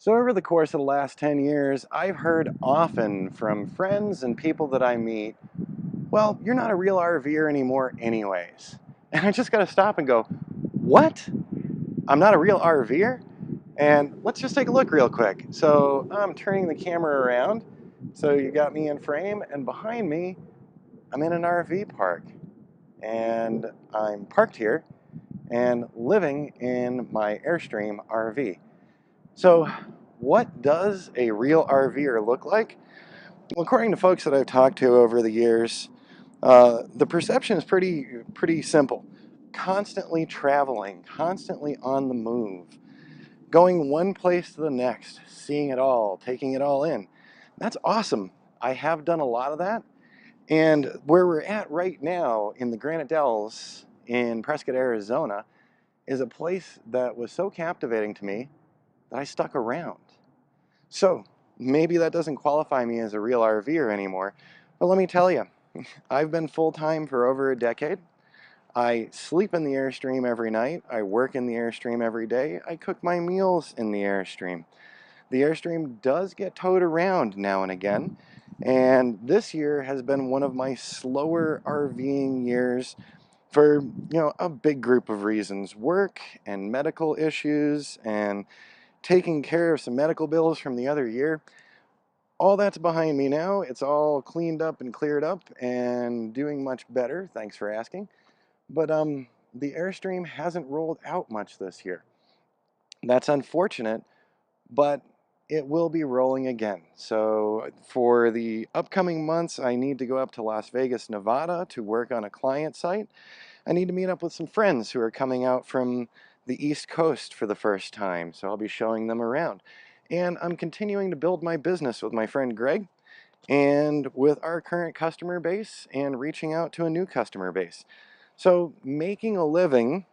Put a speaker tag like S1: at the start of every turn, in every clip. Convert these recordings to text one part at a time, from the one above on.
S1: So over the course of the last 10 years, I've heard often from friends and people that I meet, well, you're not a real RVer anymore anyways. And I just got to stop and go, what? I'm not a real RVer? And let's just take a look real quick. So I'm turning the camera around. So you got me in frame, and behind me, I'm in an RV park. And I'm parked here and living in my Airstream RV. So what does a real RVer look like? Well, according to folks that I've talked to over the years, the perception is pretty simple. Constantly traveling, constantly on the move, going one place to the next, seeing it all, taking it all in. That's awesome. I have done a lot of that. And where we're at right now in the Granite Dells in Prescott, Arizona, is a place that was so captivating to me that I stuck around. So maybe that doesn't qualify me as a real RVer anymore, but let me tell you, I've been full-time for over a decade. I sleep in the Airstream every night. I work in the Airstream every day. I cook my meals in the Airstream. The Airstream does get towed around now and again, and this year has been one of my slower RVing years for, a big group of reasons. Work and medical issues and taking care of some medical bills from the other year. All that's behind me now. It's all cleaned up and cleared up and doing much better. Thanks for asking. But the Airstream hasn't rolled out much this year. That's unfortunate, but it will be rolling again. So for the upcoming months, I need to go up to Las Vegas, Nevada to work on a client site. I need to meet up with some friends who are coming out from the East Coast for the first time, so I'll be showing them around. And I'm continuing to build my business with my friend Greg and with our current customer base and reaching out to a new customer base. So making a living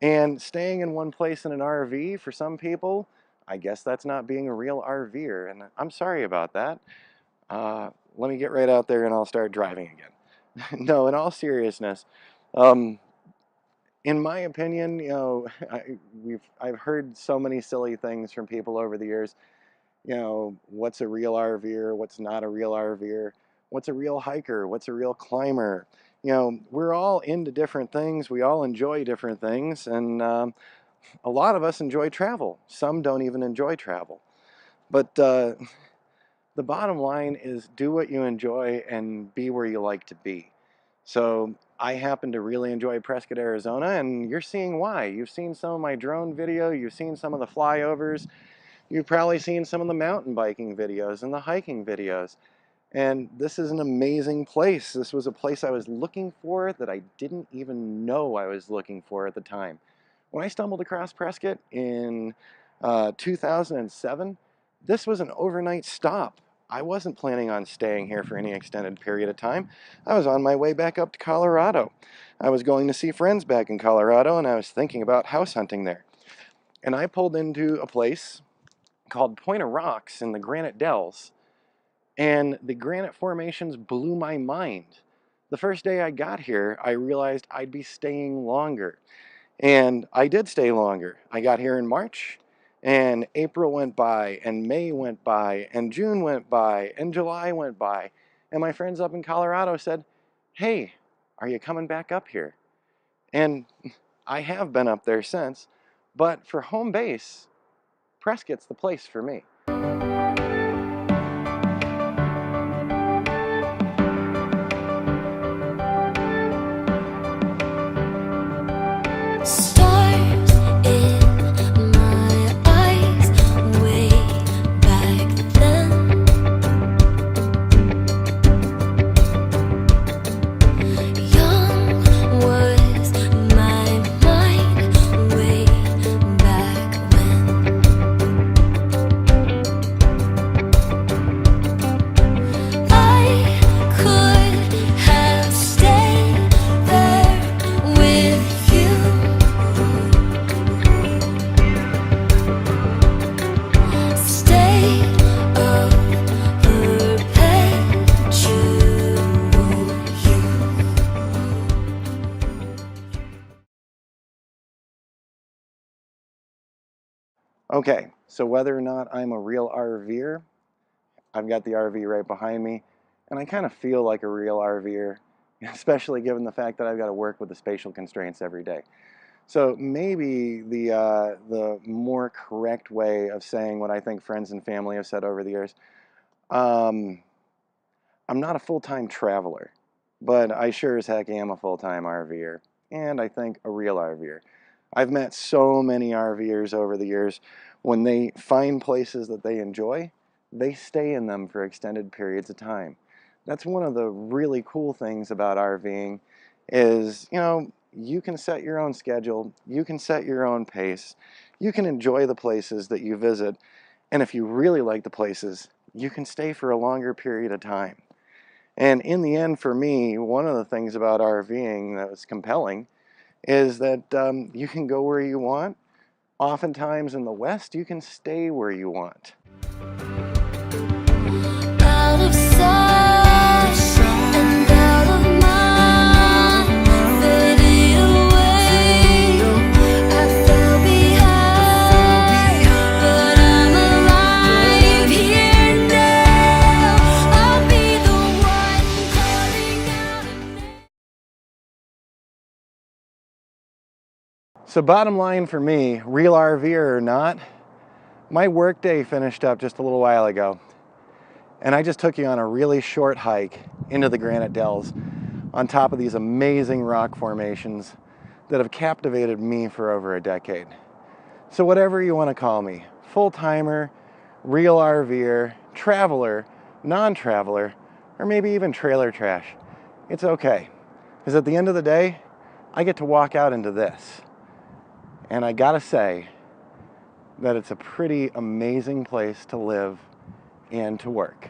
S1: and staying in one place in an RV, for some people, I guess that's not being a real RVer, and I'm sorry about that. Let me get right out there and I'll start driving again. No, in all seriousness, in my opinion, I've heard so many silly things from people over the years. What's a real RVer? What's not a real RVer? What's a real hiker? What's a real climber? We're all into different things. We all enjoy different things, and a lot of us enjoy travel. Some don't even enjoy travel. But the bottom line is do what you enjoy and be where you like to be. So I happen to really enjoy Prescott, Arizona, and you're seeing why. You've seen some of my drone video, you've seen some of the flyovers, you've probably seen some of the mountain biking videos and the hiking videos. And this is an amazing place. This was a place I was looking for that I didn't even know I was looking for at the time. When I stumbled across Prescott in 2007, this was an overnight stop. I wasn't planning on staying here for any extended period of time. I was on my way back up to Colorado. I was going to see friends back in Colorado, and I was thinking about house hunting there. And I pulled into a place called Point of Rocks in the Granite Dells, and the granite formations blew my mind. The first day I got here, I realized I'd be staying longer. And I did stay longer. I got here in March, and April went by, and May went by, and June went by, and July went by. And my friends up in Colorado said, hey, are you coming back up here? And I have been up there since, but for home base, Prescott's the place for me. Okay, so whether or not I'm a real RVer, I've got the RV right behind me, and I kind of feel like a real RVer, especially given the fact that I've got to work with the spatial constraints every day. So maybe the more correct way of saying what I think friends and family have said over the years, um, I'm not a full-time traveler, but I sure as heck am a full-time RVer, and I think a real RVer. I've met so many RVers over the years. When they find places that they enjoy, they stay in them for extended periods of time. That's one of the really cool things about RVing is, you can set your own schedule, you can set your own pace, you can enjoy the places that you visit, and if you really like the places, you can stay for a longer period of time. And in the end, for me, one of the things about RVing that was compelling is that you can go where you want. Oftentimes in the West, you can stay where you want.
S2: Out of sight and out of mind, faded away. I fell behind, but I'm alive here now. I'll be the one calling out a name.
S1: So bottom line for me, real RVer or not, my workday finished up just a little while ago. And I just took you on a really short hike into the granite dells on top of these amazing rock formations that have captivated me for over a decade. So whatever you want to call me, full-timer, real RVer, traveler, non-traveler, or maybe even trailer trash, it's okay. Because at the end of the day, I get to walk out into this. And I gotta say that it's a pretty amazing place to live and to work.